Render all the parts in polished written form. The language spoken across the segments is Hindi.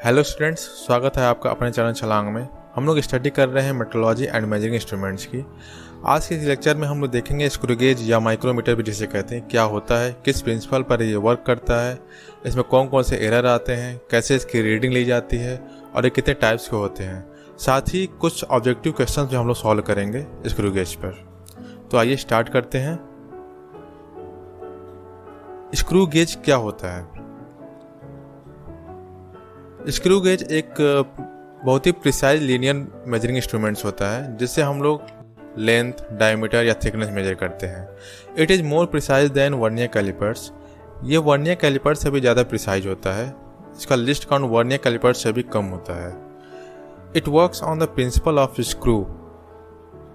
हेलो स्टूडेंट्स, स्वागत है आपका अपने चैनल छलांग में। हम लोग स्टडी कर रहे हैं मेट्रोलॉजी एंड मेजरिंग इंस्ट्रूमेंट्स की। आज के इस लेक्चर में हम लोग देखेंगे स्क्रू गेज या माइक्रोमीटर भी जिसे कहते हैं, क्या होता है, किस प्रिंसिपल पर ये वर्क करता है, इसमें कौन कौन से एरर आते हैं, कैसे इसकी रीडिंग ली जाती है और ये कितने टाइप्स के होते हैं। साथ ही कुछ ऑब्जेक्टिव क्वेश्चन भी हम लोग सॉल्व करेंगे स्क्रू गेज पर। तो आइए स्टार्ट करते हैं। स्क्रू गेज क्या होता है? स्क्रू गेज एक बहुत ही प्रिसाइज लीनियर मेजरिंग इंस्ट्रूमेंट्स होता है जिससे हम लोग लेंथ, डायमीटर या थिकनेस मेजर करते हैं। It is more precise than vernier callipers. ये वर्नियर कैलिपर्स से भी ज़्यादा प्रिसाइज होता है। इसका लिस्ट काउंट वर्नियर कैलिपर्स से भी कम होता है। It works on the principle of screw.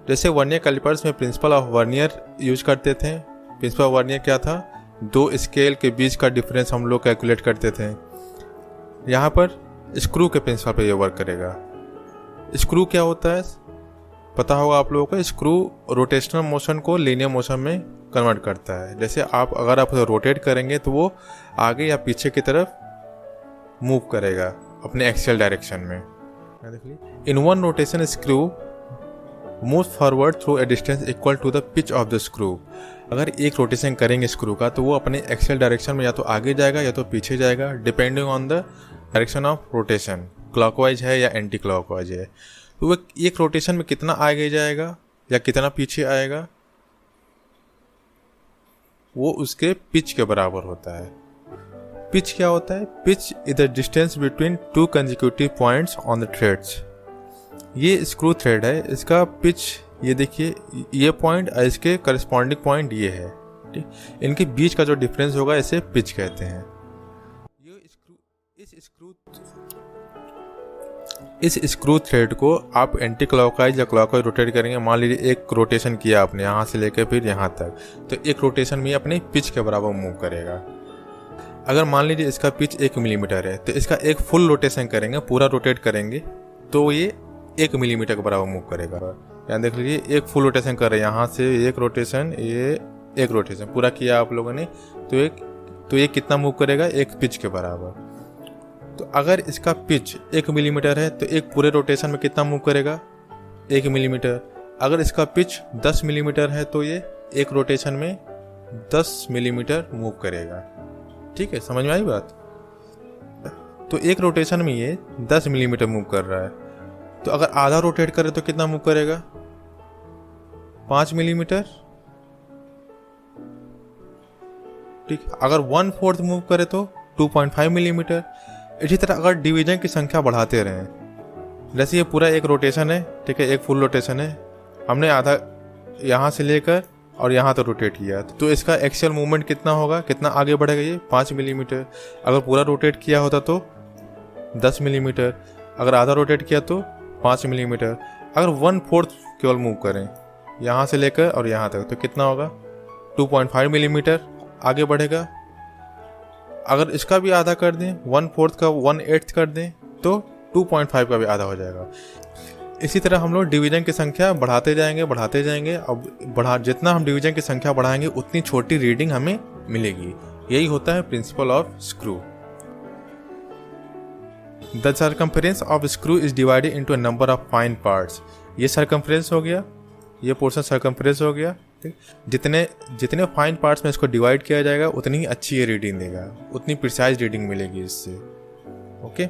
जैसे वर्नियर कैलिपर्स में प्रिंसिपल ऑफ वर्नियर यूज करते थे। प्रिंसिपल ऑफ वर्नियर क्या था? दो स्केल के बीच का डिफरेंस हम लोग कैलकुलेट करते थे। यहाँ पर स्क्रू के प्रिंसिपल पे ये वर्क करेगा। स्क्रू क्या होता है पता होगा आप लोगों को। स्क्रू रोटेशनल मोशन को लीनियर मोशन में कन्वर्ट करता है। जैसे अगर आप रोटेट करेंगे तो वो आगे या पीछे की तरफ मूव करेगा अपने एक्सियल डायरेक्शन में। In one rotation screw move forward through a distance equal to the pitch of the screw. अगर एक रोटेशन करेंगे स्क्रू का तो वो अपने एक्सियल डायरेक्शन में या तो आगे जाएगा या तो पीछे जाएगा, depending on the direction of rotation, clockwise है या एंटी क्लॉकवाइज है। तो वो एक रोटेशन में कितना आगे जाएगा या कितना पीछे आएगा वो उसके पिच के बराबर होता है। पिच क्या होता है? Pitch is the distance between two consecutive points on the threads. ये स्क्रू थ्रेड है, इसका पिच ये देखिए, ये पॉइंट और इसके करस्पॉन्डिंग पॉइंट ये है, ठीक। इनके बीच का जो डिफरेंस होगा इसे पिच कहते हैं। इस स्क्रू थ्रेड को आप एंटी क्लॉकवाइज या क्लॉकवाइज रोटेट करेंगे। मान लीजिए एक रोटेशन किया आपने यहाँ से लेकर फिर यहाँ तक, तो एक रोटेशन में अपने पिच के बराबर मूव करेगा। अगर मान लीजिए इसका पिच 1 मिलीमीटर है तो इसका एक फुल रोटेशन करेंगे, पूरा रोटेट करेंगे तो ये 1 मिलीमीटर के बराबर मूव करेगा। यहाँ देख लीजिए एक फुल रोटेशन कर रहे हैं, यहाँ से एक रोटेशन, ये एक रोटेशन पूरा किया आप लोगों ने, तो ये कितना मूव करेगा? एक पिच के बराबर। तो अगर इसका पिच 1 मिलीमीटर है तो एक पूरे रोटेशन में कितना मूव करेगा? 1 मिलीमीटर। अगर इसका पिच 10 मिलीमीटर है तो ये एक रोटेशन में 10 मिलीमीटर मूव करेगा। ठीक है, समझ में आई बात? तो एक रोटेशन में ये 10 मिलीमीटर मूव कर रहा है। तो अगर आधा रोटेट करे तो कितना मूव करेगा? 5 मिलीमीटर। ठीक, अगर 1/4 मूव करे तो 2.5 मिलीमीटर। इसी तरह अगर डिवीजन की संख्या बढ़ाते रहें, जैसे ये पूरा एक रोटेशन है, ठीक है, एक फुल रोटेशन है, हमने आधा यहाँ से लेकर और यहाँ तक रोटेट किया, तो इसका एक्सियल मूवमेंट कितना होगा, कितना आगे बढ़ेगा? ये 5 मिलीमीटर। अगर पूरा रोटेट किया होता तो 10 मिलीमीटर, अगर आधा रोटेट किया तो 5 मिलीमीटर। अगर 1/4 केवल मूव करें यहाँ से लेकर और यहाँ तक तो कितना होगा? 2.5 मिलीमीटर आगे बढ़ेगा। अगर इसका भी आधा कर दें, 1/4 का 1/8 कर दें तो 2.5 का भी आधा हो जाएगा। इसी तरह हम लोग डिवीजन की संख्या बढ़ाते जाएंगे। अब जितना हम डिवीजन की संख्या बढ़ाएंगे उतनी छोटी रीडिंग हमें मिलेगी। यही होता है principle of screw. The circumference of screw is divided into a number of fine parts. ये सर्कमफरेंस हो गया, ये पोर्शन सर्कमफरेंस हो गया। ठीक, जितने फाइन पार्ट्स में इसको डिवाइड किया जाएगा उतनी ही अच्छी ये रीडिंग देगा, उतनी प्रिसाइज रीडिंग मिलेगी इससे। ओके,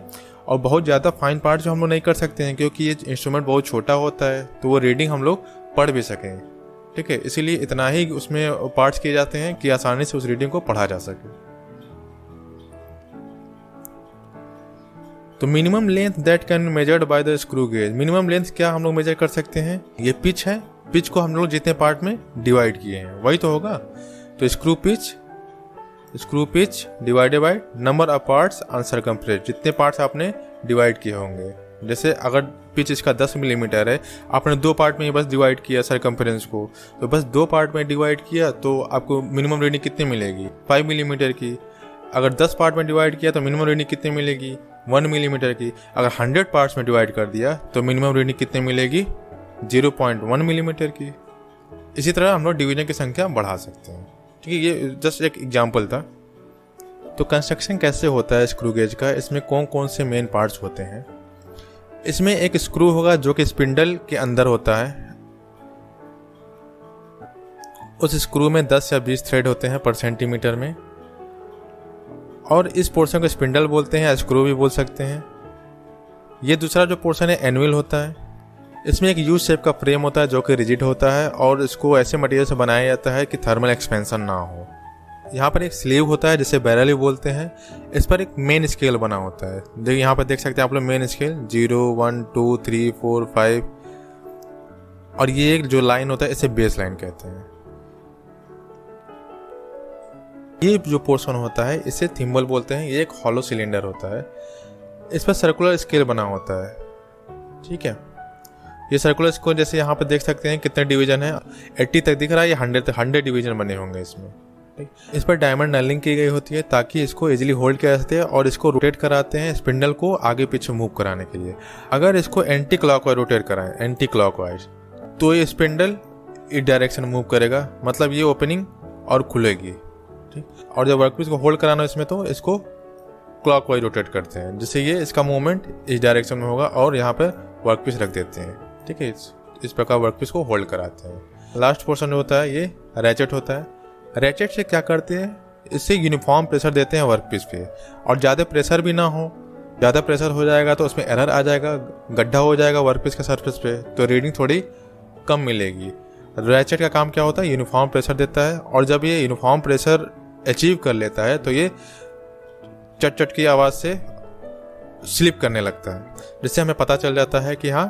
और बहुत ज़्यादा फाइन पार्ट्स जो हम लोग नहीं कर सकते हैं क्योंकि ये इंस्ट्रूमेंट बहुत छोटा होता है, तो वो रीडिंग हम लोग पढ़ भी सकें। ठीक है, इसीलिए इतना ही उसमें पार्ट्स किए जाते हैं कि आसानी से उस रीडिंग को पढ़ा जा सके। तो minimum length that can measured by the screw gauge. Minimum length क्या हम लोग मेजर कर सकते हैं? ये पिच है, पिच को हम लोग जितने पार्ट में डिवाइड किए हैं वही तो होगा। तो screw pitch divided by number of parts on circumference, जितने पार्ट्स आपने डिवाइड किए होंगे। जैसे अगर पिच इसका 10 मिलीमीटर है, आपने 2 पार्ट में बस डिवाइड किया सर्कमफ्रेंस को, तो बस 2 पार्ट में डिवाइड किया तो आपको मिनिमम रीडिंग कितनी मिलेगी? 5 मिलीमीटर की। अगर 10 पार्ट में डिवाइड किया तो मिनिमम रीडिंग कितनी मिलेगी? 1 मिलीमीटर की। अगर 100 पार्ट्स में डिवाइड कर दिया तो मिनिमम रीडिंग कितनी मिलेगी? 0.1 मिलीमीटर की। इसी तरह हम लोग डिवीजन की संख्या बढ़ा सकते हैं। ठीक है, ये जस्ट एक एग्जाम्पल था। तो तो कंस्ट्रक्शन कैसे होता है स्क्रू गेज का, इसमें कौन कौन से मेन पार्ट्स होते हैं। इसमें एक स्क्रू होगा जो कि स्पिंडल के अंदर होता है। उस स्क्रू में 10 या 20 थ्रेड होते हैं पर सेंटीमीटर में, और इस पोर्शन को स्पिंडल बोलते हैं या स्क्रू भी बोल सकते हैं। ये दूसरा जो पोर्शन है एनुअल होता है। इसमें एक यू शेप का फ्रेम होता है जो कि रिजिड होता है, और इसको ऐसे मटेरियल से बनाया जाता है कि थर्मल एक्सपेंशन ना हो। यहाँ पर एक स्लीव होता है जिसे बैरल भी बोलते हैं। इस पर एक मेन स्केल बना होता है। देखिए यहाँ पर देख सकते हैं आप लोग मेन स्केल 0, 1, 2, 3, 4, 5, और ये एक जो लाइन होता है इसे बेस लाइन कहते हैं। ये जो पोर्शन होता है इसे थिम्बल बोलते हैं। ये एक हॉलो सिलेंडर होता है। इस पर सर्कुलर स्केल बना होता है। ठीक है, ये सर्कुलर स्केल जैसे यहाँ पे देख सकते हैं कितने डिवीजन है, 80 तक दिख रहा है। ये 100 डिवीजन बने होंगे इसमें। इस पर डायमंड नलिंग की गई होती है ताकि इसको इजीली होल्ड किया जा सके, और इसको रोटेट कराते हैं स्पिंडल को आगे पीछे मूव कराने के लिए। अगर इसको एंटी क्लॉकवाइज रोटेट कराएं, एंटी क्लॉकवाइज, तो ये स्पिंडल इस डायरेक्शन मूव करेगा, मतलब ये ओपनिंग और खुलेगी। ठीक, और जब वर्कपीस को होल्ड कराना है इसमें तो इसको क्लॉकवाइज रोटेट करते हैं, जिससे ये इसका मूवमेंट इस डायरेक्शन में होगा, और यहाँ पर वर्कपीस रख देते हैं। ठीक है, इस प्रकार वर्कपीस को होल्ड कराते हैं। लास्ट पोर्शन जो होता है ये रैचेट होता है। रैचेट से क्या करते हैं, इससे यूनिफॉर्म प्रेशर देते हैं वर्कपीस पे, और ज़्यादा प्रेशर भी ना हो। ज़्यादा प्रेशर हो जाएगा तो उसमें एरर आ जाएगा, गड्ढा हो जाएगा वर्कपीस के सरफेस पे, तो रीडिंग थोड़ी कम मिलेगी। रैचेट का काम क्या होता है, यूनिफॉर्म प्रेशर देता है, और जब ये यूनिफॉर्म प्रेशर अचीव कर लेता है तो ये चट चट की आवाज़ से स्लिप करने लगता है, जिससे हमें पता चल जाता है कि हाँ,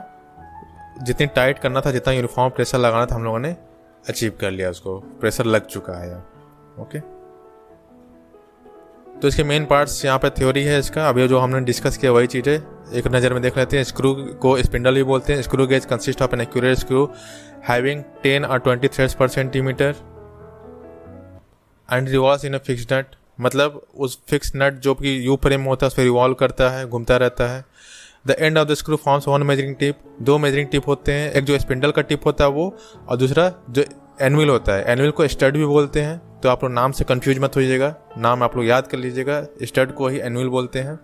जितनी टाइट करना था, जितना यूनिफॉर्म प्रेशर लगाना था, हम लोगों ने अचीव कर लिया, उसको प्रेशर लग चुका है। ओके, तो इसके मेन पार्ट्स यहाँ पे थ्योरी है इसका। अभी जो हमने डिस्कस किया वही चीज़ है, एक नज़र में देख लेते हैं। स्क्रू को स्पिंडल भी बोलते हैं। Screw gauge consist of an accurate screw having 10 or 20 threads per centimetre and revolves in a fixed nut, मतलब उस फिक्स नट जो कि यू फ्रेम होता है उस पर रिवॉल्व करता है, घूमता रहता है। The end of the screw forms one measuring tip, 2 measuring tip होते हैं, एक जो स्पिंडल का टिप होता है वो, और दूसरा जो एनुअल होता है। एनुअल को स्टड भी बोलते हैं, तो आप लोग नाम से कंफ्यूज मत होइएगा, नाम आप लोग याद कर लीजिएगा, स्टड को ही एनुअल बोलते हैं।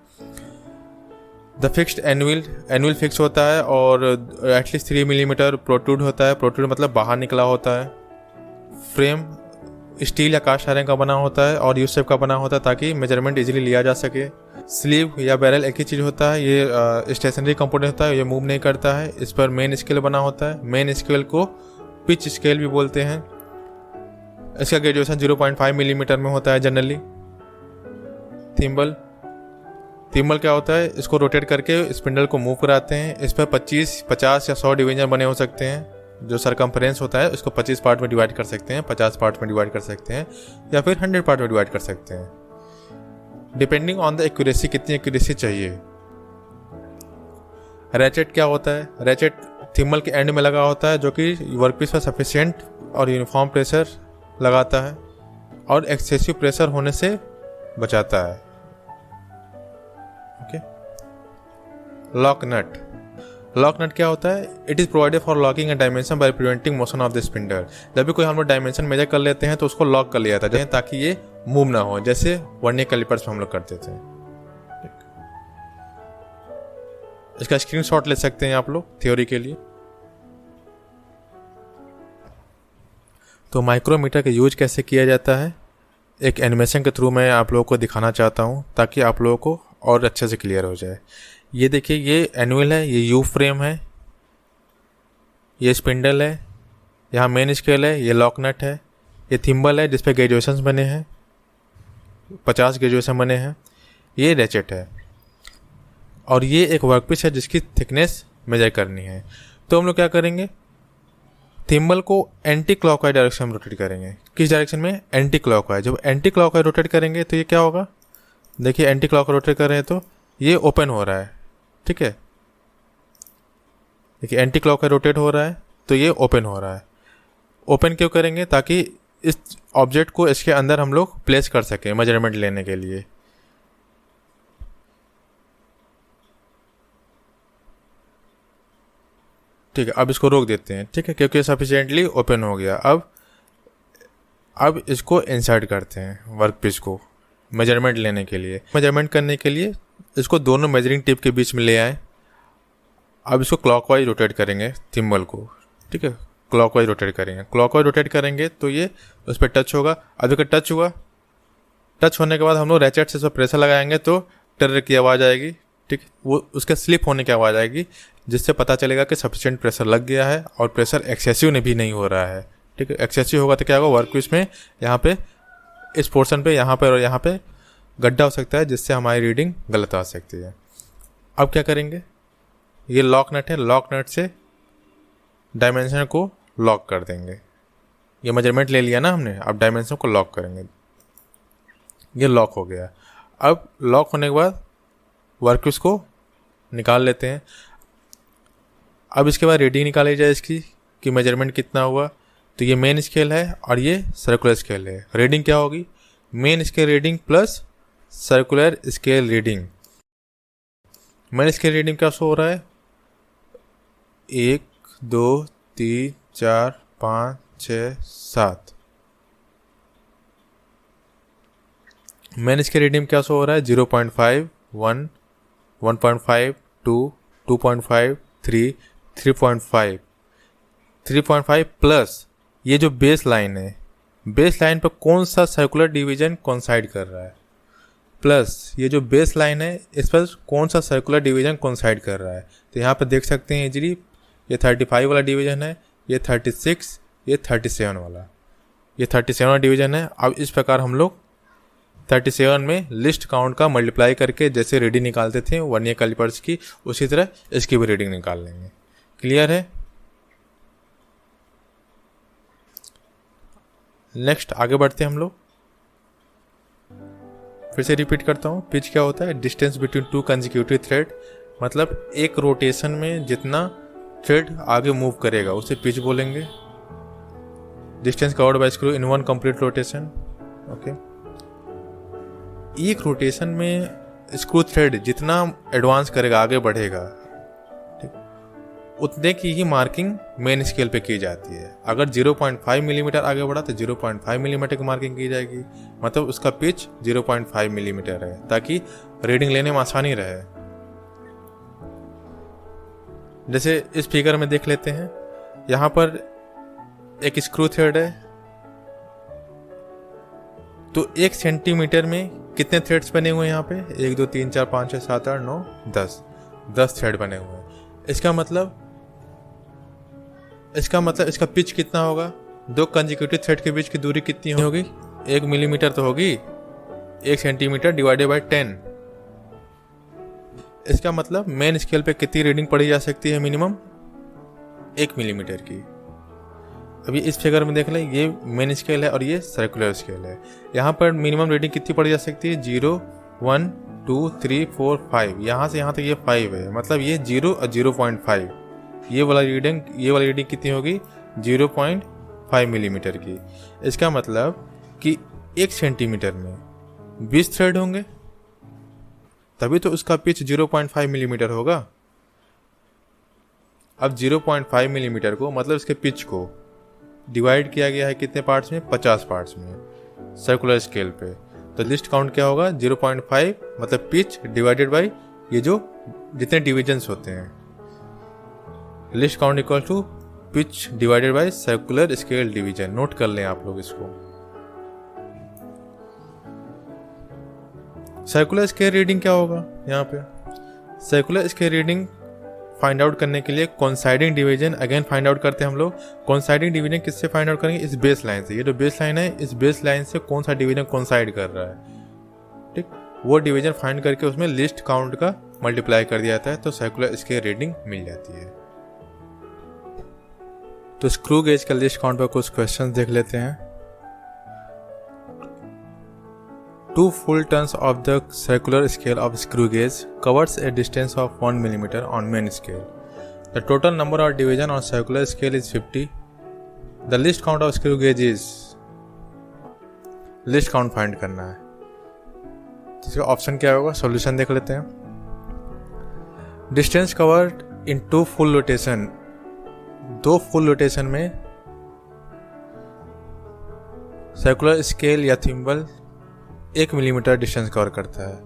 द फिक्स्ड एनुअल फिक्स होता है और एटलीस्ट 3 मिलीमीटर प्रोट्रूड होता है। प्रोट्रूड मतलब बाहर निकला होता है। फ्रेम स्टील या कास्ट आयरन का बना होता है और यू शेप का बना होता है ताकि मेजरमेंट इजीली लिया जा सके। स्लीव या बैरल एक ही चीज़ होता है, ये स्टेशनरी कंपोनेंट होता है, ये मूव नहीं करता है। इस पर मेन स्केल बना होता है। मेन स्केल को पिच स्केल भी बोलते हैं। इसका ग्रेजुएशन 0.5 मिलीमीटर में होता है जनरली। थिम्बल क्या होता है, इसको रोटेट करके स्पिंडल को मूव कराते हैं। इस पर 25, 50 या 100 डिवीजन बने हो सकते हैं। जो सरकमफ्रेंस होता है उसको 25 पार्ट में डिवाइड कर सकते हैं, 50 पार्ट में डिवाइड कर सकते हैं, या फिर 100 पार्ट में डिवाइड कर सकते हैं, डिपेंडिंग ऑन द एक्यूरेसी, कितनी एक्यूरेसी चाहिए। रैचेट क्या होता है, रैचेट थिम्बल के एंड में लगा होता है जो कि वर्कपीस पर सफिशिएंट और यूनिफॉर्म प्रेशर लगाता है और एक्सेसिव प्रेशर होने से बचाता है। ओके, लॉक नट क्या होता है, it is provided for locking a dimension by preventing motion of the spindle. जब भी कोई हम लोग डायमेंशन मेजर कर लेते हैं तो उसको लॉक कर लिया जाता है ताकि ये मूव ना हो, जैसे वर्नियर कैलिपर्स में हम लोग करते थे। इसका स्क्रीनशॉट ले सकते हैं आप लोग थ्योरी के लिए। तो माइक्रोमीटर का यूज कैसे किया जाता है, एक एनिमेशन के थ्रू मैं आप लोगों को दिखाना चाहता हूँ ताकि आप लोगों को और अच्छे से क्लियर हो जाए। ये देखिए, ये एनुअल है, ये यू फ्रेम है, ये स्पिंडल है, यहाँ मेन स्केल है, ये लॉक नट है, ये थिम्बल है जिसपे ग्रेजुएशंस बने हैं, 50 ग्रेजुएशन बने हैं, ये रैचेट है, और ये एक वर्कपीस है जिसकी थिकनेस मेजर करनी है। तो हम लोग क्या करेंगे, थिम्बल को एंटी क्लॉकवाइज डायरेक्शन में रोटेट करेंगे। किस डायरेक्शन में, एंटी क्लॉकवाइज। जब एंटी क्लॉकवाइज रोटेट करेंगे तो ये क्या होगा, देखिए एंटी क्लॉकवाइज रोटेट कर रहे हैं तो ये ओपन हो रहा है। ठीक है, देखिए एंटी क्लॉकवाइज रोटेट हो रहा है तो ये ओपन हो रहा है। ओपन क्यों करेंगे, ताकि इस ऑब्जेक्ट को इसके अंदर हम लोग प्लेस कर सकें मेजरमेंट लेने के लिए। ठीक है, अब इसको रोक देते हैं। ठीक है, क्योंकि सफिशिएंटली ओपन हो गया। अब इसको इंसर्ट करते हैं वर्कपीस को। मेजरमेंट लेने के लिए। मेजरमेंट करने के लिए इसको दोनों मेजरिंग टिप के बीच में ले आए। अब इसको क्लॉकवाइज रोटेट करेंगे थिम्बल को, ठीक है, क्लॉकवाइज रोटेट करेंगे। क्लॉकवाइज रोटेट करेंगे तो ये उस पर टच होगा। अब इसका टच हुआ, टच होने के बाद हम लोग रैचेट से प्रेशर लगाएंगे तो टर की आवाज़ आएगी, ठीक, वो उसके स्लिप होने की आवाज़ आएगी, जिससे पता चलेगा कि सफिशिएंट प्रेशर लग गया है और प्रेशर एक्सेसिव भी नहीं हो रहा है, ठीक है। एक्सेसिव होगा तो क्या होगा, वर्कपीस में यहाँ पे इस पोर्शन पे यहाँ पे और यहाँ पे गड्ढा हो सकता है, जिससे हमारी रीडिंग गलत आ सकती है। अब क्या करेंगे, ये लॉक नट है, लॉक नट से डायमेंशन को लॉक कर देंगे। ये मेजरमेंट ले लिया ना हमने, अब डायमेंशन को लॉक करेंगे। ये लॉक हो गया। अब लॉक होने के बाद वर्कपीस को निकाल लेते हैं। अब इसके बाद रीडिंग निकाली जाए इसकी कि मेजरमेंट कितना हुआ। तो ये मेन स्केल है और ये सर्कुलर स्केल है। रीडिंग क्या होगी, main scale reading plus circular scale reading. Main scale reading क्या शो हो रहा है, 1 2 3 4 5 6 7। मेन स्केल रीडिंग क्या शो हो रहा है, 0.5 1 1.5 2 2.5 3 3.5 3.5 प्लस ये जो बेस लाइन है, बेस लाइन पर कौन सा सर्कुलर डिवीजन कोइंसाइड कर रहा है, प्लस ये जो बेस लाइन है इस पर कौन सा सर्कुलर डिवीजन कोइंसाइड कर रहा है। तो यहाँ पर देख सकते हैं इजली ये 35 वाला डिवीजन है, ये 36, ये 37 वाला, ये 37 वाला डिवीजन है। अब इस प्रकार हम लोग 37 में लिस्ट काउंट का मल्टीप्लाई करके जैसे रीडिंग निकालते थे वर्नियर कैलिपर्स की, उसी तरह इसकी भी रीडिंग निकाल लेंगे। क्लियर है। नेक्स्ट आगे बढ़ते हैं हम लोग। फिर से रिपीट करता हूँ, पिच क्या होता है, distance between two consecutive thread, मतलब एक रोटेशन में जितना थ्रेड आगे मूव करेगा उसे पिच बोलेंगे। Distance covered by screw in one complete rotation. Okay, एक रोटेशन में स्क्रू थ्रेड जितना एडवांस करेगा, आगे बढ़ेगा, ठीक, उतने की ही मार्किंग मेन स्केल पे की जाती है। अगर 0.5 मिलीमीटर आगे बढ़ा तो 0.5 मिलीमीटर की मार्किंग की जाएगी, मतलब उसका पिच 0.5 मिलीमीटर है, ताकि रीडिंग लेने में आसानी रहे। जैसे इस फिगर में देख लेते हैं, यहाँ पर एक स्क्रू थ्रेड है, तो 1 सेंटीमीटर में कितने थ्रेड्स बने हुए हैं यहाँ पे, 1 2 3 4 5 6 7 8 9 10 थ्रेड बने हुए हैं। इसका मतलब इसका पिच कितना होगा, दो कंसेक्यूटिव थ्रेड के बीच की दूरी कितनी होगी, 1 मिलीमीटर तो होगी, 1 सेंटीमीटर डिवाइडेड बाय 10। इसका मतलब मेन स्केल पे कितनी रीडिंग पढ़ी जा सकती है, मिनिमम 1 मिलीमीटर की। अभी इस फिगर में देख लें, ये मेन स्केल है और ये सर्कुलर स्केल है। यहाँ पर मिनिमम रीडिंग कितनी पढ़ी जा सकती है, 0 1 2 3 4 5, यहाँ से यहाँ तक ये 5 है, मतलब ये 0 और 0.5। ये वाला रीडिंग कितनी होगी, 0.5 मिलीमीटर की। इसका मतलब कि 1 सेंटीमीटर में 20 थ्रेड होंगे, तभी तो उसका पिच 0.5 मिलीमीटर होगा। अब 0.5 मिलीमीटर को, मतलब इसके पिच को डिवाइड किया गया है कितने पार्ट्स में, 50 पार्ट्स में सर्कुलर स्केल पे। तो लिस्ट काउंट क्या होगा, 0.5 मतलब पिच डिवाइडेड बाय ये जो जितने डिविजन्स होते हैं। Least count equal to pitch divided by circular scale division. Note कर लें आप लोग इसको। सर्कुलर स्केल रीडिंग क्या होगा, यहाँ पे circular scale reading find out करने के लिए coinciding division again find out करते हैं हम लोग। कोइंसाइडिंग डिवीजन किससे फाइंड आउट करेंगे, इस बेस लाइन से। ये जो बेस लाइन है, इस बेस लाइन से कौन सा डिवीजन कोइंसाइड कर रहा है, ठीक, वो डिवीजन फाइंड करके उसमें लिस्ट काउंट का मल्टीप्लाई कर दिया जाता है, तो सर्कुलर स्केल रीडिंग मिल जाती है। तो स्क्रू गेज का लिस्ट काउंट पर कुछ क्वेश्चन देख लेते हैं। 2 full turns of the circular scale of screw gauge covers a distance of 1 mm on main scale. The total number of division on circular scale is 50. The least count of screw gauge is, least count find करना है। तो इसका ऑप्शन क्या होगा, सॉल्यूशन देख लेते हैं। Distance covered in 2 full rotation, 2 full rotation में सर्कुलर स्केल या थिम्बल 1 मिलीमीटर डिस्टेंस कवर करता है।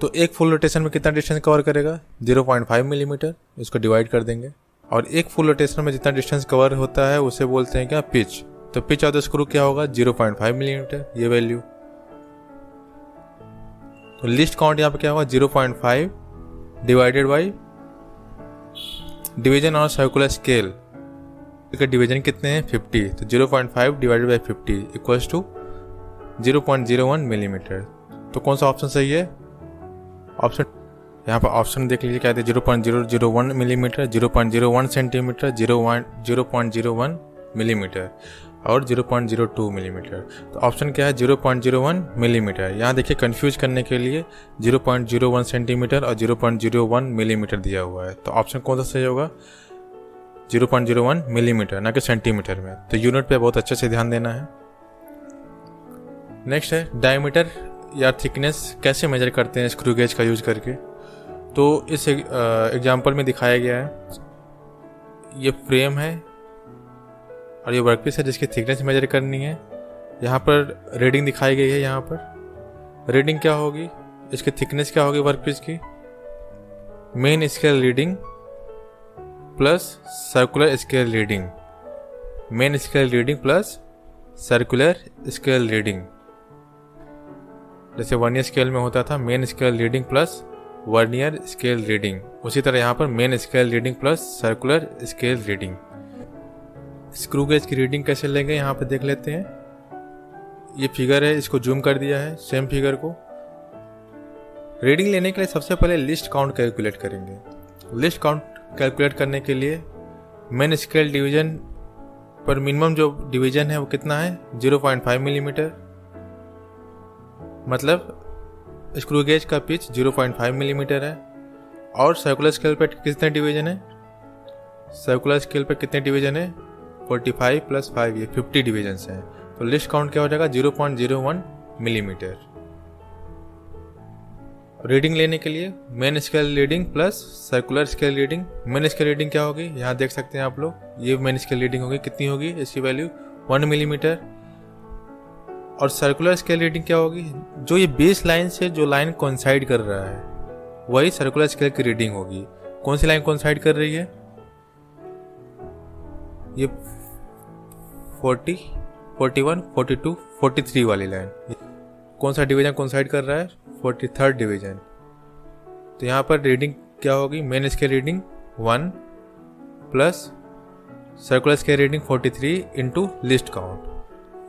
तो एक फुल रोटेशन में कितना डिस्टेंस कवर करेगा? 0.5 मिलीमीटर। इसको डिवाइड कर देंगे और एक फुल रोटेशन में जितना डिस्टेंस कवर होता है उसे बोलते हैं क्या? पिच। तो पिच ऑफ द स्क्रू क्या होगा? 0.5 मिलीमीटर, ये वैल्यू। तो लिस्ट काउंट यहाँ पे क्या होगा? 0.5 divided by division on circular scale का डिवीजन कितने हैं? 50। तो 0.5 divided by 50 equals to 0.01 millimetre. तो कौन सा ऑप्शन सही है? ऑप्शन यहाँ पर ऑप्शन देख लीजिए क्या है, 0.001 मिलीमीटर, 0.01 सेंटीमीटर, 0.01 मिलीमीटर और 0.02 मिलीमीटर। तो ऑप्शन क्या है? 0.01 मिलीमीटर। यहाँ देखिए कंफ्यूज करने के लिए 0.01 सेंटीमीटर और 0.01 मिलीमीटर दिया हुआ है। तो ऑप्शन कौन सा सही होगा? 0.01 मिलीमीटर, ना कि सेंटीमीटर में। तो यूनिट पे बहुत अच्छे से ध्यान देना है। नेक्स्ट है डायमीटर या थिकनेस कैसे मेजर करते हैं स्क्रू गेज का यूज करके। तो इस एग्जांपल में दिखाया गया है, ये फ्रेम है और ये वर्कपीस है जिसकी थिकनेस मेजर करनी है। यहाँ पर रीडिंग दिखाई गई है। यहाँ पर रीडिंग क्या होगी? इसकी थिकनेस क्या होगी वर्कपीस की? Main scale reading plus circular scale reading, main scale reading plus circular scale reading. जैसे वर्नियर स्केल में होता था main scale reading plus vernier scale reading, उसी तरह यहाँ पर main scale reading plus circular scale reading. Screw gauge की रीडिंग कैसे लेंगे यहाँ पे देख लेते हैं। ये फिगर है, इसको जूम कर दिया है सेम फिगर को। रीडिंग लेने के लिए सबसे पहले लिस्ट काउंट कैलकुलेट करेंगे। लिस्ट काउंट कैलकुलेट करने के लिए मेन स्केल डिवीजन पर मिनिमम जो डिवीजन है वो कितना है? 0.5 मिलीमीटर। मतलब स्क्रू गेज का पिच 0.5 मिलीमीटर है। और सर्कुलर स्केल पर कितने डिवीजन है? सर्कुलर स्केल पर कितने डिवीजन है? 45 प्लस 5, ये 50 डिवीजन हैं। तो लिस्ट काउंट क्या हो जाएगा? 0.01 मिलीमीटर। रीडिंग लेने के लिए main scale reading plus circular scale reading. Main scale reading क्या होगी? यहाँ देख सकते हैं आप लोग, ये मेन स्केल रीडिंग होगी। कितनी होगी इसकी वैल्यू? 1 मिलीमीटर। और सर्कुलर स्केल रीडिंग क्या होगी? जो ये बेस लाइन से जो लाइन कोइंसाइड कर रहा है वही सर्कुलर स्केल की रीडिंग होगी। कौन सी लाइन कोइंसाइड कर रही है? ये 40, 41, 42, 43 वाली लाइन। कौन सा डिवीजन कोइंसाइड कर रहा है? 43rd division. तो यहाँ पर रीडिंग क्या होगी? Main scale reading 1 plus circular scale reading 43 into list count.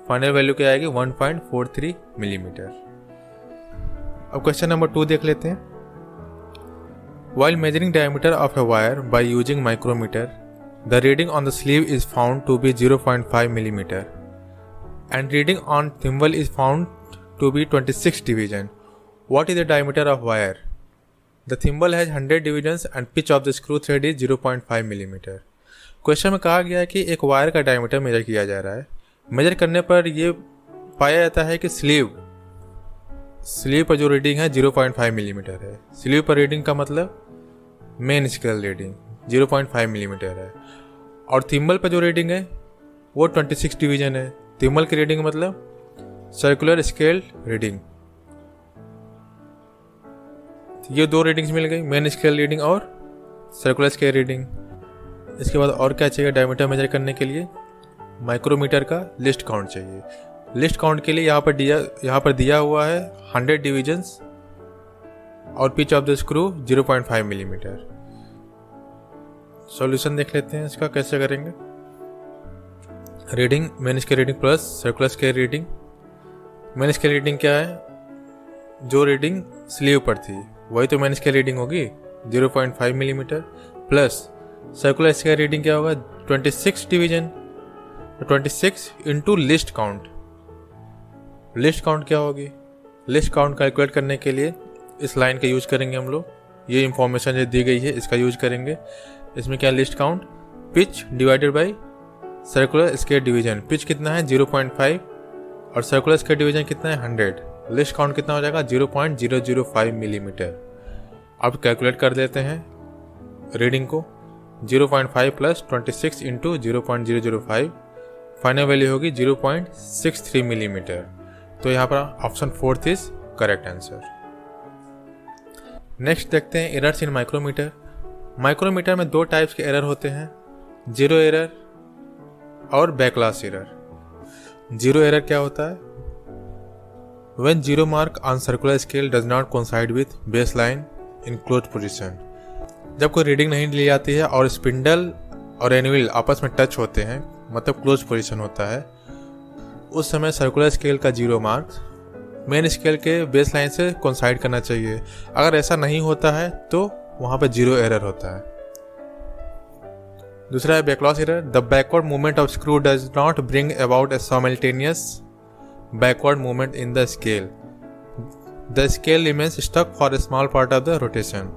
Final value क्या आएगी? 1.43 मिलीमीटर। अब क्वेश्चन नंबर 2 देख लेते हैं। While measuring diameter of a wire by using micrometer, the reading on the sleeve is found to be 0.5 millimeter, and reading on thimble is found to be 26 division. What is the diameter of wire? The thimble has 100 divisions and pitch of the screw thread is 0.5 millimeter. Question में कहा गया है कि एक वायर का डायमीटर मेजर किया जा रहा है। मेजर करने पर यह पाया जाता है कि स्लीव पर जो रीडिंग है 0.5 मिलीमीटर है। स्लीव पर रीडिंग का मतलब मेन स्केल रीडिंग 0.5 मिलीमीटर है। और थिम्बल पर जो रीडिंग है वो 26 डिवीजन है। थिम्बल की रीडिंग मतलब सर्कुलर स्केल रीडिंग। ये दो रीडिंग्स मिल गई, मेन स्केल रीडिंग और सर्कुलर स्केल रीडिंग। इसके बाद और क्या चाहिए डायमीटर मेजर करने के लिए? माइक्रोमीटर का लिस्ट काउंट चाहिए। लिस्ट काउंट के लिए यहाँ पर दिया हुआ है 100 डिवीजन्स और pitch of the screw 0.5 millimetre. Solution देख लेते हैं इसका कैसे करेंगे। Reading main scale reading plus circular scale reading. Main scale reading क्या है? जो रीडिंग स्लीव पर थी वही तो मेन स्केल रीडिंग होगी 0.5 millimetre, plus circular scale reading क्या होगा? 26 division. 26 into list count. List count क्या होगी? लिस्ट काउंट कैलकुलेट करने के लिए इस लाइन का यूज करेंगे हम लोग। ये इंफॉर्मेशन जो दी गई है इसका यूज करेंगे। इसमें क्या list count? Pitch divided by circular scale division. Pitch कितना है? 0.5 और सर्कुलर स्केल डिवीजन कितना है? 100। लिस्ट काउंट कितना हो जाएगा? 0.005 मिलीमीटर। अब कैलकुलेट कर देते हैं रीडिंग को। 0.5 प्लस 26 इंटू 0.005, फाइनल वैल्यू होगी 0.63 मिलीमीटर। तो यहाँ पर option 4 is correct answer. Next देखते हैं एरर्स इन माइक्रोमीटर। माइक्रोमीटर में 2 टाइप्स के एरर होते हैं, जीरो एरर और बैकलॉस एरर। जीरो एरर क्या होता है? When zero mark on circular scale does not coincide with baseline in close position. जब कोई रीडिंग नहीं ली जाती है और स्पिंडल और एन्विल आपस में टच होते हैं, मतलब क्लोज पोजीशन होता है, उस समय सर्कुलर स्केल का जीरो मार्क्स मेन स्केल के बेस लाइन से कोइंसाइड करना चाहिए। अगर ऐसा नहीं होता है तो वहाँ पे जीरो एरर होता है। दूसरा है backlash error. The backward movement of screw does not bring about a simultaneous backward movement in the scale. The scale remains stuck for a small part of the rotation.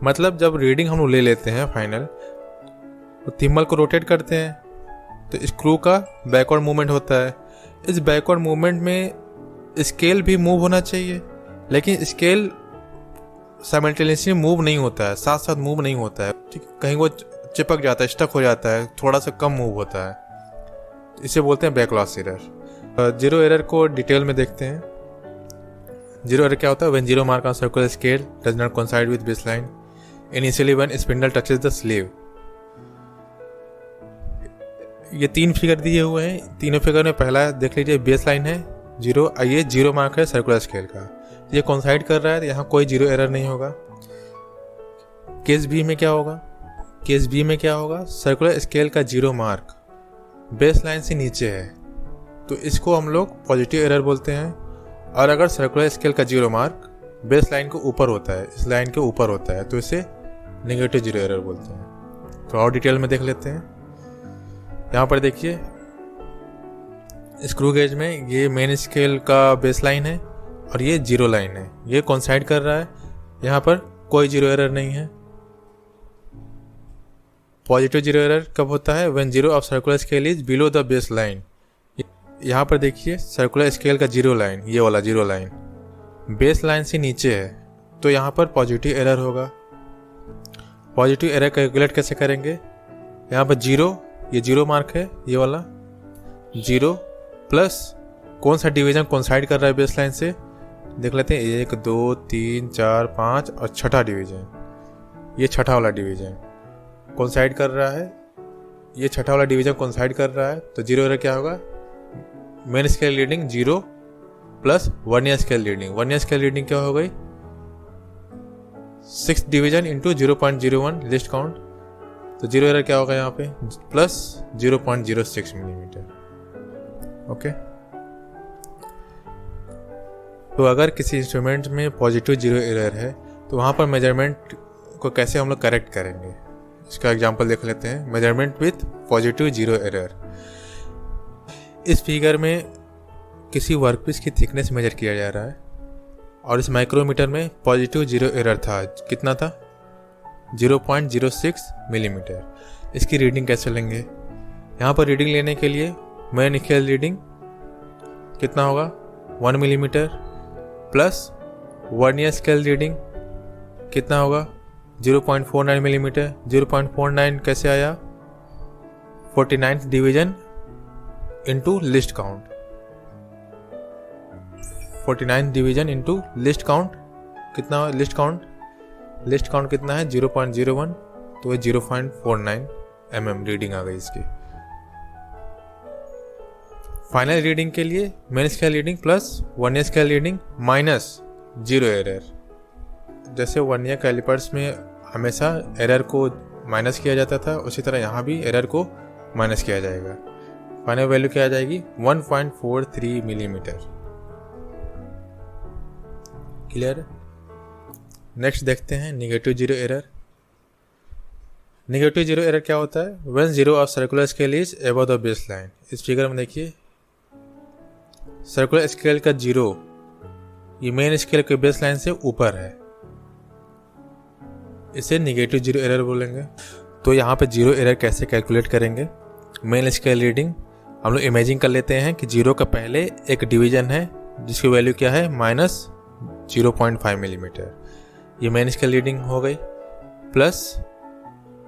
मतलब जब रीडिंग हम लोग ले लेते हैं फाइनल, तो थिम्बल को रोटेट करते हैं तो स्क्रू का बैकवर्ड मूवमेंट होता है। इस बैकवर्ड मूवमेंट में स्केल भी मूव होना चाहिए, लेकिन स्केल साइमल्टेनियसली मूव नहीं होता है, साथ साथ मूव नहीं होता है। ठीक, कहीं वो चिपक जाता है, स्टक हो जाता है, थोड़ा सा कम मूव होता है। इसे बोलते हैं बैकलॉस एरर। जीरो एरर को डिटेल में देखते हैं। जीरो एरर क्या होता है? When zero mark on circular scale does not coincide with baseline initially when spindle touches the sleeve. ये 3 फिगर दिए हुए हैं। तीनों फिगर में पहला देख लीजिए, बेस लाइन है जीरो, ये जीरो मार्क है सर्कुलर स्केल का, ये कोइंसाइड कर रहा है, तो यहाँ कोई जीरो एरर नहीं होगा। केस बी में क्या होगा? केस बी में क्या होगा? सर्कुलर स्केल का जीरो मार्क बेस लाइन से नीचे है, तो इसको हम लोग पॉजिटिव एरर बोलते हैं। और अगर सर्कुलर स्केल का जीरो मार्क बेस लाइन के ऊपर होता है, इस लाइन के ऊपर होता है, तो इसे नेगेटिव जीरो एरर बोलते हैं। तो और डिटेल में देख लेते हैं। यहाँ पर देखिए, स्क्रू गेज में ये मेन स्केल का बेस लाइन है और ये जीरो लाइन है, ये कोइंसाइड कर रहा है। यहाँ पर कोई जीरो एरर नहीं है। पॉजिटिव जीरो एरर कब होता है? When zero of circular scale is below the base line. यहाँ पर देखिए, सर्कुलर स्केल का जीरो लाइन, ये वाला जीरो लाइन बेस लाइन से नीचे है, तो यहाँ पर पॉजिटिव एरर होगा। पॉजिटिव एरर कैलकुलेट कैसे करेंगे? यहाँ पर जीरो, ये जीरो मार्क है, ये वाला जीरो प्लस कौन सा डिवीजन कोइंसाइड कर रहा है बेस लाइन से, देख लेते हैं। 1 2 3 4 5 और छठा डिवीजन, ये छठा वाला डिवीजन कोइंसाइड कर रहा है। ये छठा वाला डिवीजन कोइंसाइड कर रहा है, तो जीरो एरर क्या होगा? Main scale reading zero plus vernier scale reading. Vernier scale reading क्या हो गई? 6 डिवीजन इंटू 0.01 लिस्ट काउंट, तो जीरो एरर क्या होगा यहाँ पे? Plus 0.06 millimetre. ओके, तो अगर किसी इंस्ट्रूमेंट में पॉजिटिव जीरो एरर है, तो वहाँ पर मेजरमेंट को कैसे हम लोग करेक्ट करेंगे, इसका एग्जांपल देख लेते हैं। Measurement with positive zero error. इस फिगर में किसी वर्कपीस की थिकनेस मेजर किया जा रहा है और इस माइक्रोमीटर में पॉजिटिव जीरो एरर था। कितना था? 0.06 मिलीमीटर। इसकी रीडिंग कैसे लेंगे? यहाँ पर रीडिंग लेने के लिए मेन स्केल रीडिंग कितना होगा? 1 millimetre plus vernier scale reading कितना होगा? 0.49 मिलीमीटर। 0.49 कैसे आया? 49th division into list count. 49th division into list count कितना? लिस्ट काउंट कितना है? 0.01, तो ये 0.49 रीडिंग आ गई इसकी। फाइनल रीडिंग के लिए main scale reading plus vernier scale reading minus zero error. जैसे वर्नियर कैलिपर्स में हमेशा एरर को माइनस किया जाता था, उसी तरह यहाँ भी एरर को माइनस किया जाएगा। फाइनल वैल्यू क्या आ जाएगी? 1.43 मिलीमीटर। क्लियर? नेक्स्ट देखते हैं negative zero error. Negative zero error क्या होता है? When zero of circular scale is above the base line. इस फिगर में देखिए, सर्कुलर स्केल का जीरो ये मेन स्केल के बेस लाइन से ऊपर है, इसे नेगेटिव जीरो एरर बोलेंगे। तो यहाँ पे जीरो एरर कैसे कैलकुलेट करेंगे? मेन स्केल रीडिंग हम लोग इमेजिन कर लेते हैं कि जीरो का पहले एक डिवीजन है जिसकी वैल्यू क्या है? -0.5 मिलीमीटर। ये मेन स्केल रीडिंग हो गई plus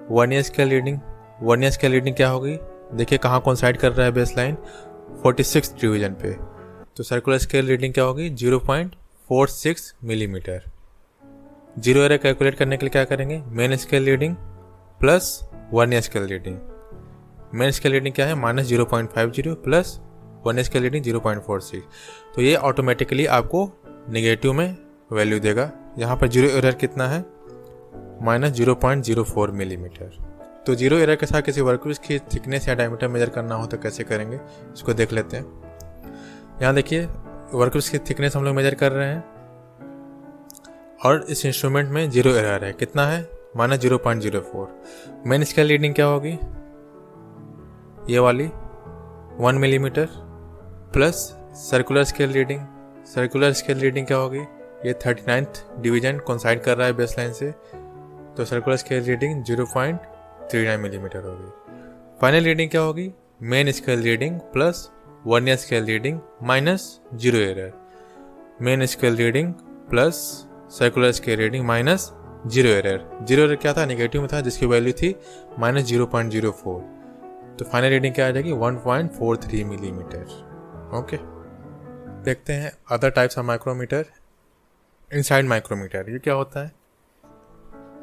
vernier scale reading. Vernier scale reading क्या होगी? देखिए कहाँ कोइंसाइड कर रहा है बेस लाइन? 46 डिवीजन पे। तो सर्कुलर स्केल रीडिंग क्या होगी? 1.46 मिलीमीटर। जीरो एरर कैलकुलेट करने के लिए क्या करेंगे, main scale reading plus vernier scale reading. Main scale reading क्या है, -0.50 प्लस वर्नियर स्केल रीडिंग 0.46। तो ये ऑटोमेटिकली आपको नेगेटिव में वैल्यू देगा। यहाँ पर जीरो एरर कितना है, -0.04 मिलीमीटर। तो जीरो एरर के साथ किसी वर्कपीस की थिकनेस या डायमीटर मेजर करना हो तो कैसे करेंगे, इसको देख लेते हैं। यहाँ देखिए वर्कपीस की थिकनेस हम लोग मेजर कर रहे हैं और इस इंस्ट्रूमेंट में जीरो एरर है, कितना है, -0.04। मेन स्केल रीडिंग क्या होगी, ये वाली 1 millimetre plus circular scale reading. Circular scale reading क्या होगी, ये 39th डिवीजन कोइंसाइड कर रहा है बेस लाइन से, तो सर्कुलर स्केल रीडिंग 0.39 मिलीमीटर होगी। फाइनल रीडिंग क्या होगी, main scale reading plus vernier scale reading minus zero error. Main scale reading plus circular scale reading minus zero error. Zero error क्या था, नेगेटिव में था, जिसकी वैल्यू थी -0.04। तो फाइनल रीडिंग क्या आ जाएगी, 1.43 मिलीमीटर। ओके, देखते हैं other types of micrometer. Inside micrometer, ये क्या होता है,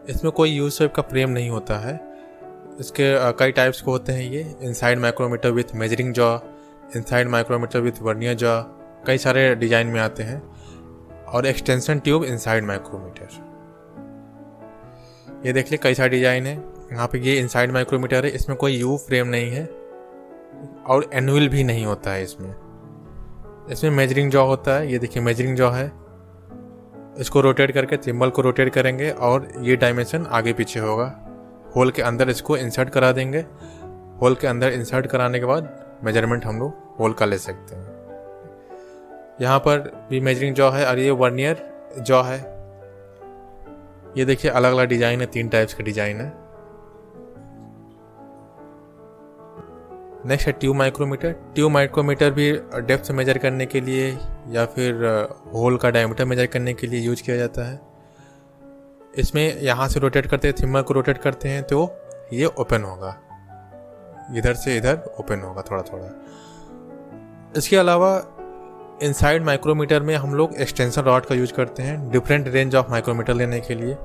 इसमें कोई यू शेप का फ्रेम नहीं होता है। इसके कई टाइप्स को होते हैं। ये inside micrometer with measuring jaw, inside micrometer with vernier jaw, कई सारे डिजाइन में आते हैं। और एक्सटेंशन ट्यूब इनसाइड माइक्रोमीटर, ये देख लिए कई सारे डिजाइन है। यहाँ पे ये इनसाइड माइक्रोमीटर है, इसमें कोई यू फ्रेम नहीं है और एनुअल भी नहीं होता है। इसमें मेजरिंग जॉ होता है। ये देखिए मेजरिंग जॉ है, इसको रोटेट करके थिम्बल को रोटेट करेंगे और ये डायमेंशन आगे पीछे होगा। होल के अंदर इसको इंसर्ट करा देंगे। होल के अंदर इंसर्ट कराने के बाद मेजरमेंट हम लोग होल का ले सकते हैं। यहाँ पर भी मेजरिंग जॉ है और ये वर्नियर जॉ है। ये देखिए अलग अलग डिजाइन है, 3 टाइप्स का डिजाइन है। नेक्स्ट है ट्यूब माइक्रोमीटर। ट्यूब माइक्रोमीटर भी डेप्थ मेजर करने के लिए या फिर होल का डायमीटर मेजर करने के लिए यूज किया जाता है। इसमें यहाँ से रोटेट करते हैं, थिम्बल को रोटेट करते हैं तो ये ओपन होगा, इधर से इधर ओपन होगा थोड़ा थोड़ा। इसके अलावा इनसाइड माइक्रोमीटर में हम लोग एक्सटेंशन रॉड का यूज करते हैं डिफरेंट रेंज ऑफ माइक्रोमीटर लेने के लिए।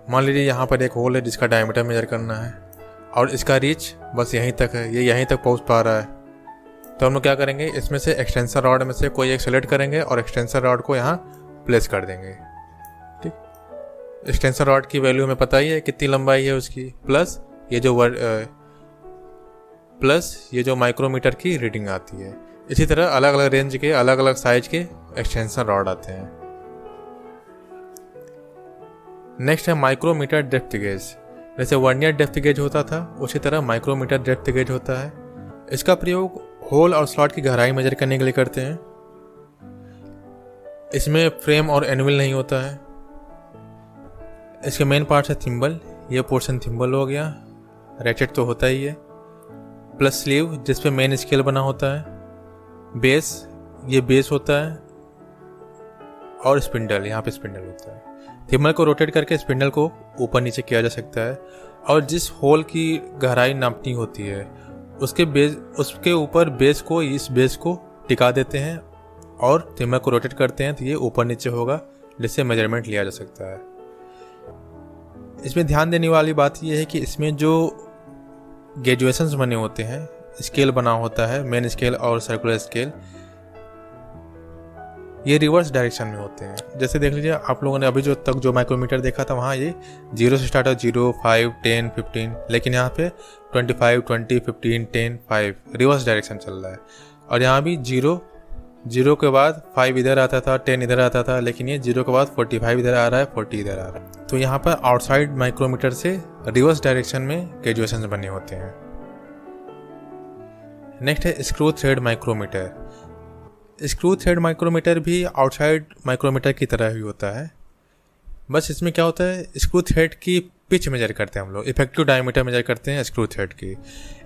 मान लीजिए यहाँ पर एक होल है जिसका डायमीटर मेजर करना है और इसका रीच बस यहीं तक है, ये यहीं तक पहुँच पा रहा है, तो हम लोग क्या करेंगे, इसमें से एक्सटेंशन रॉड में से कोई एक सेलेक्ट करेंगे और एक्सटेंशन रॉड को यहाँ प्लेस कर देंगे। ठीक, एक्सटेंशन रॉड की वैल्यू हमें पता ही है कितनी लंबाई है उसकी, प्लस ये जो माइक्रोमीटर की रीडिंग आती है। इसी तरह अलग अलग रेंज के अलग अलग साइज के एक्सटेंशन रॉड आते हैं। नेक्स्ट है माइक्रोमीटर डेप्थ गेज। जैसे वर्नियर डेप्थ गेज होता था उसी तरह माइक्रोमीटर डेप्थ गेज होता है। इसका प्रयोग होल और स्लॉट की गहराई मेजर करने के लिए करते हैं। इसमें फ्रेम और एनुअल नहीं होता है। इसके मेन पार्ट है थिम्बल, ये पोर्शन थिम्बल हो गया, रैचेट तो होता ही है, प्लस स्लीव जिसपे मेन स्केल बना होता है, बेस, ये बेस होता है, और स्पिंडल, यहाँ पे स्पिंडल होता है। थिम्बल को रोटेट करके स्पिंडल को ऊपर नीचे किया जा सकता है और जिस होल की गहराई नापनी होती है उसके ऊपर बेस को, इस बेस को टिका देते हैं और थिम्बल को रोटेट करते हैं तो ये ऊपर नीचे होगा, जिससे मेजरमेंट लिया जा सकता है। इसमें ध्यान देने वाली बात यह है कि इसमें जो ग्रेजुएशंस बने होते हैं, स्केल बना होता है, मेन स्केल और सर्कुलर स्केल, ये रिवर्स डायरेक्शन में होते हैं। जैसे देख लीजिए आप लोगों ने अभी जो माइक्रोमीटर देखा था वहाँ ये 0 से स्टार्ट है, 0, 5, 10, 15, लेकिन यहाँ पे 25, 20, 15, 10, 5 रिवर्स डायरेक्शन चल रहा है। और यहाँ भी 0 के बाद 5 इधर आता था, 10 इधर आता था, लेकिन ये 0 के बाद 45 इधर आ रहा है, 40 इधर आ रहा है। तो यहाँ पर आउटसाइड माइक्रोमीटर से रिवर्स डायरेक्शन में ग्रेजुएशन बने होते हैं। नेक्स्ट है screw thread micrometer. Screw thread micrometer भी आउटसाइड माइक्रोमीटर की तरह ही होता है, बस इसमें क्या होता है, स्क्रू थ्रेड की पिच मेजर करते हैं हम लोग, इफेक्टिव डायमीटर मेजर करते हैं स्क्रू थ्रेड की।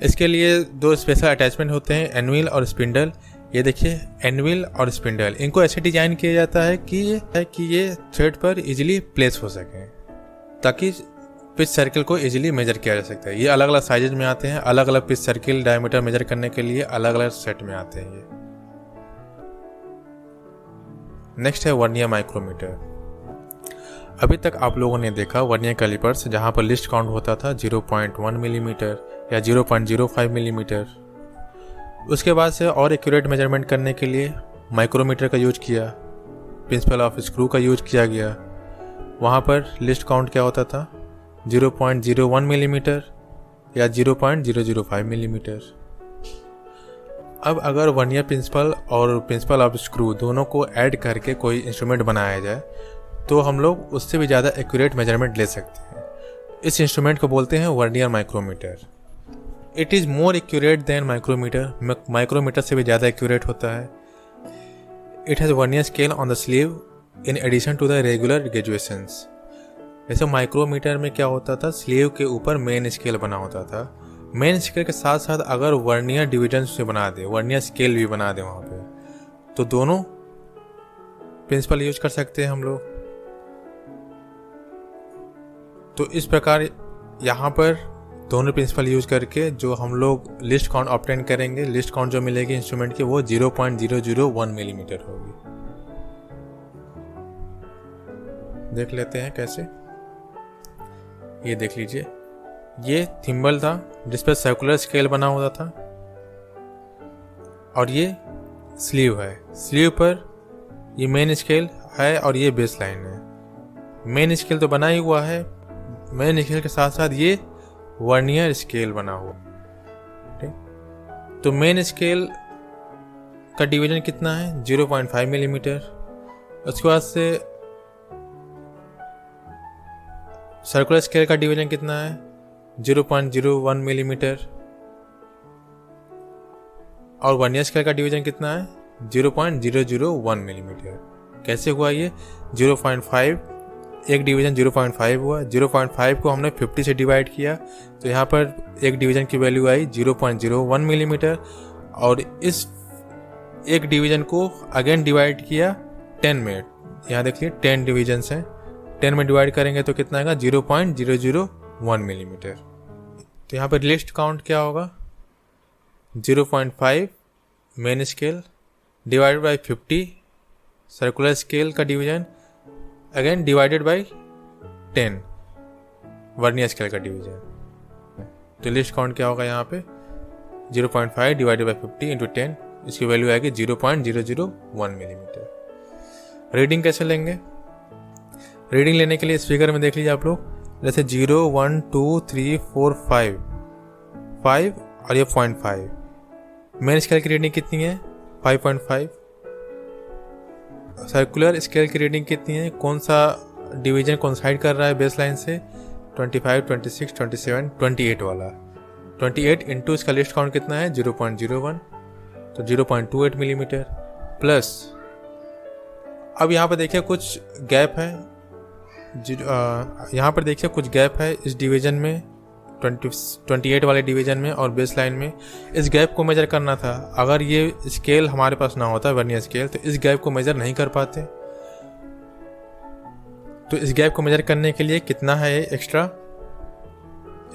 इसके लिए 2 स्पेशल अटैचमेंट होते हैं, एनुअल और स्पिंडल। ये देखिए एनुअल और स्पिंडल, इनको ऐसे डिजाइन किया जाता है कि ये थ्रेड पर इजीली प्लेस हो सके, ताकि पिच सर्किल को इजीली मेजर किया जा सकता है। ये अलग अलग साइजेज में आते हैं, अलग अलग पिच सर्किल डायमीटर मेजर करने के लिए अलग अलग सेट में आते हैं ये। नेक्स्ट है वर्नियर माइक्रोमीटर। अभी तक आप लोगों ने देखा वर्नियर कैलिपर्स जहाँ पर लिस्ट काउंट होता था 0.1 मिलीमीटर या 0.05 मिलीमीटर। उसके बाद से और एक्यूरेट मेजरमेंट करने के लिए माइक्रोमीटर का यूज किया, प्रिंसिपल ऑफ स्क्रू का यूज किया गया। वहाँ पर लिस्ट काउंट क्या होता था 0.01 मिलीमीटर या 0.005 मिलीमीटर। अब अगर वर्नियर प्रिंसिपल और प्रिंसिपल ऑफ स्क्रू दोनों को ऐड करके कोई इंस्ट्रूमेंट बनाया जाए तो हम लोग उससे भी ज़्यादा एक्यूरेट मेजरमेंट ले सकते हैं। इस इंस्ट्रूमेंट को बोलते हैं vernier micrometer. It is more accurate than micrometer, micrometer से भी ज़्यादा एक्यूरेट होता है। It has vernier scale on the sleeve in addition to the regular graduations. जैसे माइक्रोमीटर में क्या होता था, स्लीव के ऊपर मेन स्केल बना होता था। मेन स्केल के साथ साथ अगर वर्नियर डिवीजन से बना दे, वर्नियर स्केल भी बना दे वहाँ पे, तो दोनों प्रिंसिपल यूज कर सकते हैं हम लोग। तो इस प्रकार यहाँ पर दोनों प्रिंसिपल यूज करके जो हम लोग लिस्ट काउंट ऑब्टेन करेंगे, लिस्ट काउंट जो मिलेगी इंस्ट्रूमेंट की वो 0.001 मिलीमीटर होगी। देख लेते हैं कैसे। ये देख लीजिए, ये थिम्बल था जिस पर सर्कुलर स्केल बना हुआ था और ये स्लीव है। स्लीव पर ये मेन स्केल है और ये बेस लाइन है। मेन स्केल तो बना ही हुआ है, मेन स्केल के साथ साथ ये वर्नियर स्केल बना हुआ। ठीक, तो मेन स्केल का डिवीजन कितना है 0.5 मिलीमीटर। उसके बाद से सर्कुलर स्केल का डिवीजन कितना है 0.01 मिलीमीटर और वर्नियर स्केल का डिवीजन कितना है 0.001 मिलीमीटर। कैसे हुआ ये 0.5, एक डिवीजन 0.5 हुआ। 0.5 को हमने 50 से डिवाइड किया तो यहाँ पर एक डिवीजन की वैल्यू आई 0.01 मिलीमीटर और इस एक डिवीजन को अगेन डिवाइड किया 10 में। यहाँ देखिए 10 डिवीजन्स हैं, 10 में डिवाइड करेंगे तो कितना आएगा 0.001 मिलीमीटर। तो यहाँ पर लिस्ट काउंट क्या होगा 0.5 main scale divided by 50 circular scale का division again divided by 10 vernier scale का डिवीजन। तो लिस्ट काउंट क्या होगा यहाँ पे 0.5 डिवाइडेड बाई 50 इंटू 10, इसकी वैल्यू आएगी 0.001 मिलीमीटर। रीडिंग कैसे लेंगे? रीडिंग लेने के लिए इस फिगर में देख लीजिए आप लोग, जैसे 0, 1, 2, 3, 4, 5 और ये 0.5। मेन स्केल की रीडिंग कितनी है 5.5। सर्कुलर स्केल की रीडिंग कितनी है, कौन सा डिवीजन कोइंसाइड कर रहा है बेस लाइन से 25, 26, 27, 28 वाला। 28 इंटू इसका लिस्ट काउंट कितना है 0.01, तो 0.28 मिलीमीटर प्लस। अब यहाँ पर देखिए कुछ गैप है, यहाँ पर देखिए कुछ गैप है इस डिवीजन में 28 वाले डिवीजन में और बेस लाइन में। इस गैप को मेजर करना था। अगर ये स्केल हमारे पास ना होता वर्नियर स्केल तो इस गैप को मेजर नहीं कर पाते। तो इस गैप को मेजर करने के लिए कितना है एक्स्ट्रा,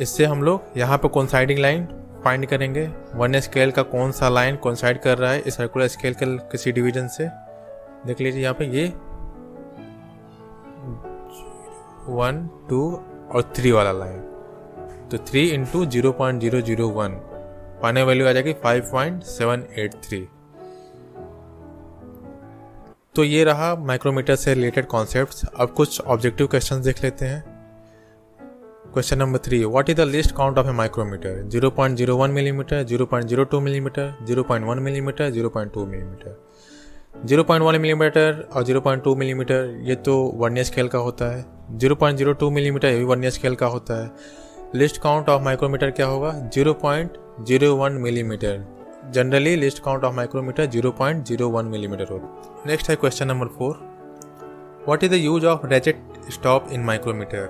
इससे हम लोग यहाँ पर कोइंसाइडिंग लाइन फाइंड करेंगे। वर्नियर स्केल का कौन सा लाइन कोइंसाइड कर रहा है इस सर्कुलर स्केल के किसी डिवीजन से। देख लीजिए यहाँ पे ये 1, 2 और 3 वाला लाइन, तो 3 इंटू 0.001 फाइनल वैल्यू आ जाएगी 5.783। तो ये रहा माइक्रोमीटर से रिलेटेड कॉन्सेप्ट्स। अब कुछ ऑब्जेक्टिव क्वेश्चंस देख लेते हैं। Question number 3, what is the least count of a micrometer? 0.01 millimetre, 0.02 millimetre, 0.1 millimetre, 0.2 millimetre. 0.1 millimetre और 0.2 मिलीमीटर ये तो वर्नियर स्केल का होता है। 0.02 मिलीमीटर ये भी वर्नियर स्केल का होता है। लिस्ट काउंट ऑफ माइक्रोमीटर क्या होगा 0.01 millimetre. Generally least count of micrometer 0.01 millimetre होता है। नेक्स्ट है question number 4, what is the use of ratchet stop in micrometer?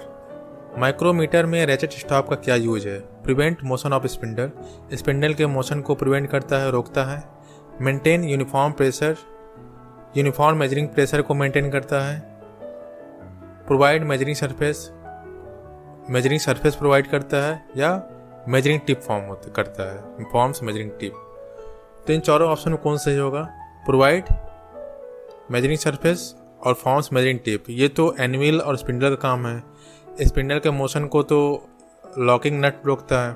Micrometer में रैचेट स्टॉप का क्या यूज है? Prevent motion of spindle, spindle के मोशन को प्रिवेंट करता है, रोकता है। Maintain uniform pressure, uniform measuring pressure को मेंटेन करता है। प्रोवाइड मेजरिंग सरफेस प्रोवाइड करता है या मेजरिंग टिप करता है, फॉर्म्स मेजरिंग टिप। तो इन चारों ऑप्शन में कौन सही होगा? प्रोवाइड मेजरिंग सरफेस और फॉर्म्स मेजरिंग टेप। ये तो एनविल और स्पिंडल का काम है। स्पिंडल के मोशन को तो लॉकिंग नट रोकता है।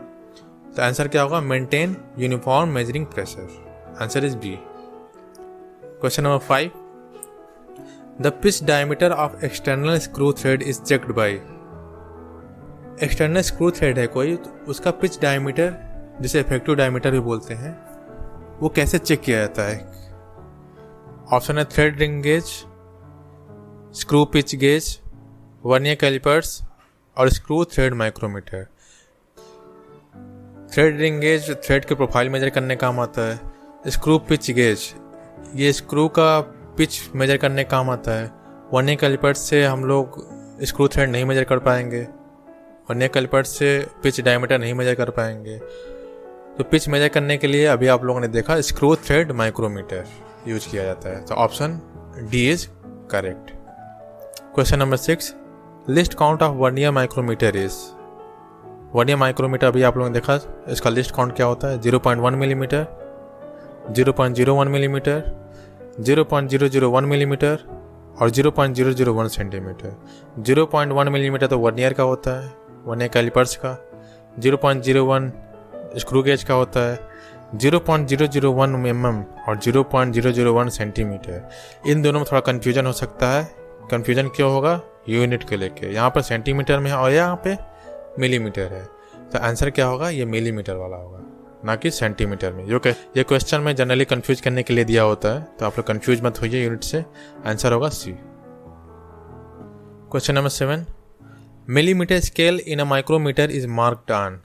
तो आंसर क्या होगा? Maintain uniform measuring pressure. Answer is B. Question number 5, the pitch diameter of external screw thread is checked by. External screw thread है कोई, तो उसका पिच डायमीटर, जिसे इफेक्टिव डायमीटर भी बोलते हैं, वो कैसे चेक किया जाता है? ऑप्शन है thread ring gauge, screw pitch gauge, vernier callipers और screw thread micrometer. Thread ring gauge thread के प्रोफाइल मेजर करने काम आता है। स्क्रू पिच गेज ये स्क्रू का पिच मेजर करने काम आता है। वर्नियर कैलिपर्स से हम लोग स्क्रू थ्रेड नहीं मेजर कर पाएंगे। वर्नियर कैलिपर्स से पिच डायमीटर नहीं मेजर कर पाएंगे। तो पिच मेजर करने के लिए अभी आप लोगों ने देखा स्क्रू थ्रेड माइक्रोमीटर यूज किया जाता है। तो option D is correct. Question number 6, least count of vernier micrometer is. Vernier micrometer अभी आप लोगों ने देखा, इसका लिस्ट काउंट क्या होता है? 0.1 मिलीमीटर, 0.01 मिलीमीटर, 0.001 मिलीमीटर और 0.001 सेंटीमीटर। 0.1 मिलीमीटर तो वर्नियर का होता है, वर्नियर कैलिपर्स का। 0.01 स्क्रू गेज का होता है। 0.001 mm और 0.001 सेंटीमीटर। इन दोनों में थोड़ा कन्फ्यूजन हो सकता है। कन्फ्यूजन क्यों होगा? यूनिट के लेके। यहाँ पर सेंटीमीटर में है और यहाँ पे मिलीमीटर है। तो आंसर क्या होगा? ये मिलीमीटर वाला होगा, ना कि सेंटीमीटर में। ये क्वेश्चन में जनरली कंफ्यूज करने के लिए दिया होता है, तो आप लोग कंफ्यूज मत होइए यूनिट से। आंसर होगा C. Question number 7, millimetre scale in a micrometer is marked on.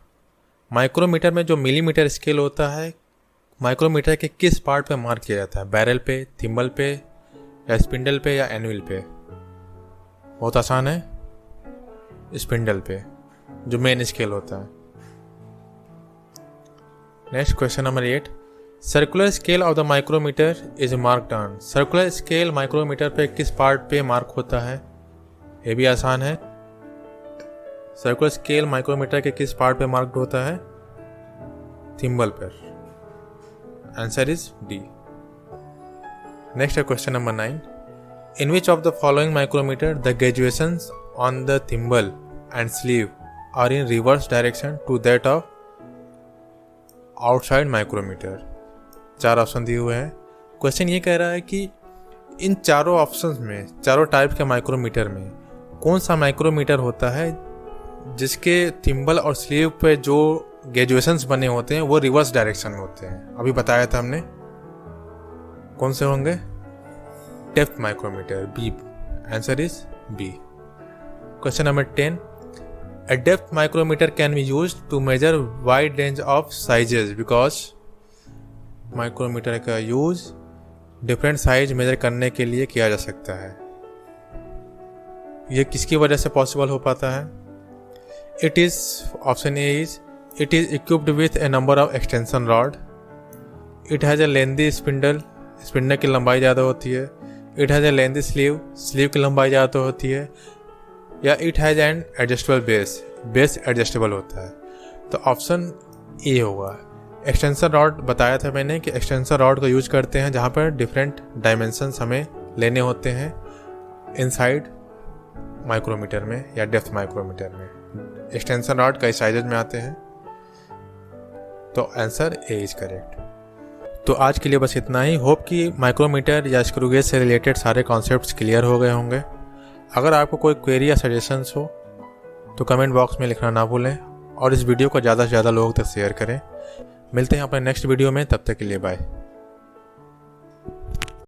Micrometer में जो मिलीमीटर स्केल होता है, माइक्रोमीटर के किस पार्ट पे मार्क किया जाता है? बैरल पे, थिम्बल पे या स्पिंडल पे या एनविल पे? बहुत आसान है, स्पिंडल पे, जो मेन स्केल होता है। Next question number 8, circular scale of the micrometer is marked on. Circular scale micrometer पे किस पार्ट पे मार्क होता है? ये भी आसान है। सर्कुलर स्केल माइक्रोमीटर के किस पार्ट पे मार्क्ड होता है? थिम्बल पर। Answer is D. नेक्स्ट है question number 9, in which of the following micrometer the graduations on the thimble and sleeve are in reverse direction to that of outside micrometer. 4 option दिए हुए हैं। क्वेश्चन ये कह रहा है कि इन चारों ऑप्शंस में, चारों टाइप के माइक्रोमीटर में कौन सा माइक्रोमीटर होता है जिसके थिम्बल और स्लीव पे जो ग्रेजुएशंस बने होते हैं वो रिवर्स डायरेक्शन में होते हैं? अभी बताया था हमने। कौन से होंगे? Depth micrometer, B. Answer is B. Question number 10, a depth micrometer can be used to measure wide range of sizes because micrometer का यूज डिफरेंट साइज मेजर करने के लिए किया जा सकता है। यह किसकी वजह से पॉसिबल हो पाता है? It is, option A is, it is equipped with A number of extension rod. It has a lengthy spindle, spindle की लंबाई ज़्यादा होती है। It has a lengthy sleeve, sleeve की लंबाई ज़्यादा होती है। या it has an adjustable base, base adjustable होता है। तो ऑप्शन ए होगा। एक्सटेंशन रॉड बताया था मैंने कि एक्सटेंशन रॉड का यूज करते हैं जहाँ पर डिफरेंट डायमेंशंस हमें लेने होते हैं इनसाइड माइक्रोमीटर में या डेप्थ माइक्रोमीटर में। एक्सटेंशन रॉड कई साइजेज में आते हैं। तो आंसर ए इज करेक्ट। तो आज के लिए बस इतना ही। होप कि माइक्रोमीटर या स्क्रू गेज से रिलेटेड सारे कॉन्सेप्ट्स क्लियर हो गए होंगे। अगर आपको कोई क्वेरी या सजेशंस हो तो कमेंट बॉक्स में लिखना ना भूलें और इस वीडियो को ज़्यादा से ज़्यादा लोगों तक शेयर करें। मिलते हैं अपने नेक्स्ट वीडियो में, तब तक के लिए बाय।